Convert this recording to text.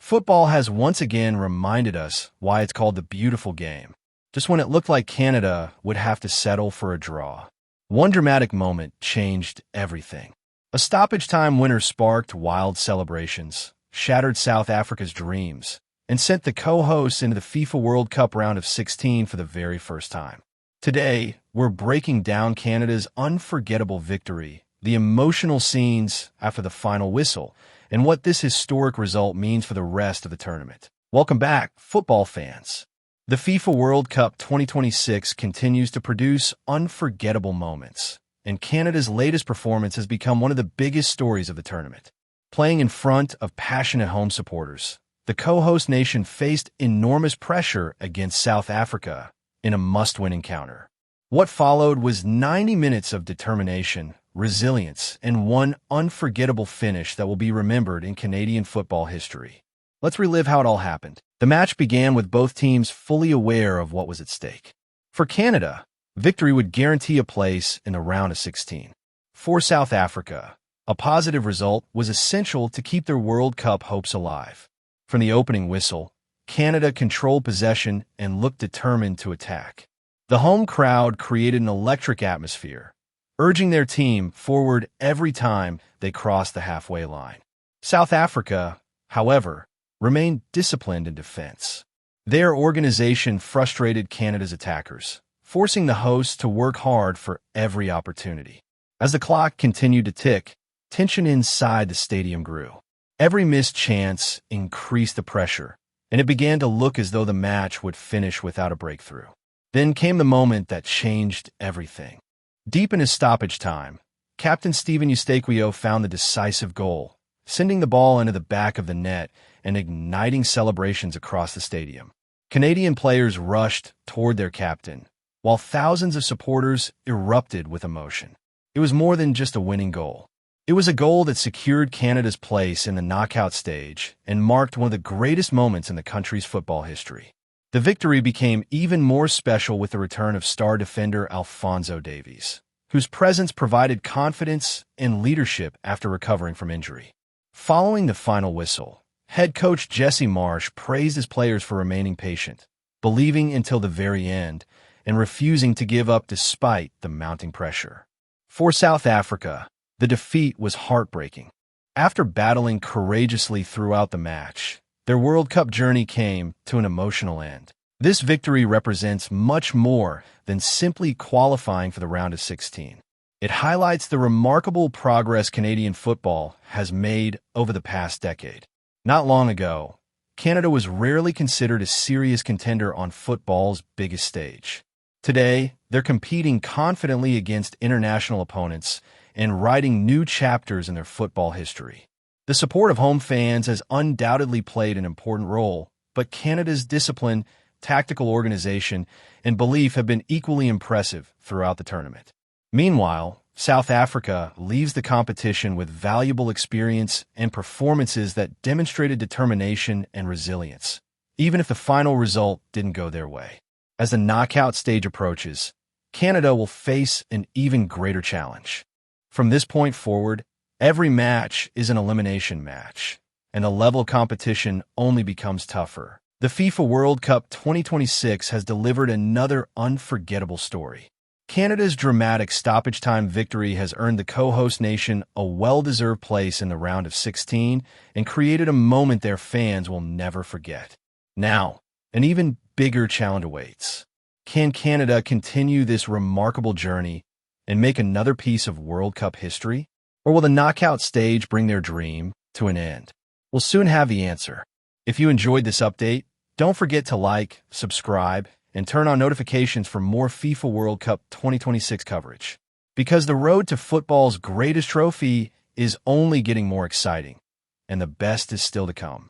Football has once again reminded us why it's called the beautiful game, just when it looked like Canada would have to settle for a draw. One dramatic moment changed everything. A stoppage-time winner sparked wild celebrations, shattered South Africa's dreams, and sent the co-hosts into the FIFA World Cup round of 16 for the very first time. Today, we're breaking down Canada's unforgettable victory, the emotional scenes after the final whistle, and what this historic result means for the rest of the tournament. Welcome back, football fans. The FIFA World Cup 2026 continues to produce unforgettable moments, and Canada's latest performance has become one of the biggest stories of the tournament. Playing in front of passionate home supporters, the co-host nation faced enormous pressure against South Africa in a must-win encounter. What followed was 90 minutes of determination, resilience, and one unforgettable finish that will be remembered in Canadian football history. Let's relive how it all happened. The match began with both teams fully aware of what was at stake. For Canada, victory would guarantee a place in the round of 16. For South Africa, a positive result was essential to keep their World Cup hopes alive. From the opening whistle, Canada controlled possession and looked determined to attack. The home crowd created an electric atmosphere, urging their team forward every time they crossed the halfway line. South Africa, however, remained disciplined in defense. Their organization frustrated Canada's attackers, forcing the hosts to work hard for every opportunity. As the clock continued to tick, tension inside the stadium grew. Every missed chance increased the pressure, and it began to look as though the match would finish without a breakthrough. Then came the moment that changed everything. Deep in his stoppage time, Captain Steven Eustaquio found the decisive goal, sending the ball into the back of the net and igniting celebrations across the stadium. Canadian players rushed toward their captain, while thousands of supporters erupted with emotion. It was more than just a winning goal. It was a goal that secured Canada's place in the knockout stage and marked one of the greatest moments in the country's football history. The victory became even more special with the return of star defender Alphonso Davies, whose presence provided confidence and leadership after recovering from injury. Following the final whistle, head coach Marsch praised his players for remaining patient, believing until the very end, and refusing to give up despite the mounting pressure. For South Africa, the defeat was heartbreaking. After battling courageously throughout the match, their World Cup journey came to an emotional end. This victory represents much more than simply qualifying for the round of 16. It highlights the remarkable progress Canadian football has made over the past decade. Not long ago, Canada was rarely considered a serious contender on football's biggest stage. Today, they're competing confidently against international opponents and writing new chapters in their football history. The support of home fans has undoubtedly played an important role, but Canada's discipline, tactical organization, and belief have been equally impressive throughout the tournament. Meanwhile, South Africa leaves the competition with valuable experience and performances that demonstrated determination and resilience, even if the final result didn't go their way. As the knockout stage approaches, Canada will face an even greater challenge. From this point forward, every match is an elimination match, and the level of competition only becomes tougher. The FIFA World Cup 2026 has delivered another unforgettable story. Canada's dramatic stoppage-time victory has earned the co-host nation a well-deserved place in the round of 16 and created a moment their fans will never forget. Now, an even bigger challenge awaits. Can Canada continue this remarkable journey and make another piece of World Cup history? Or will the knockout stage bring their dream to an end? We'll soon have the answer. If you enjoyed this update, don't forget to like, subscribe, and turn on notifications for more FIFA World Cup 2026 coverage. Because the road to football's greatest trophy is only getting more exciting, and the best is still to come.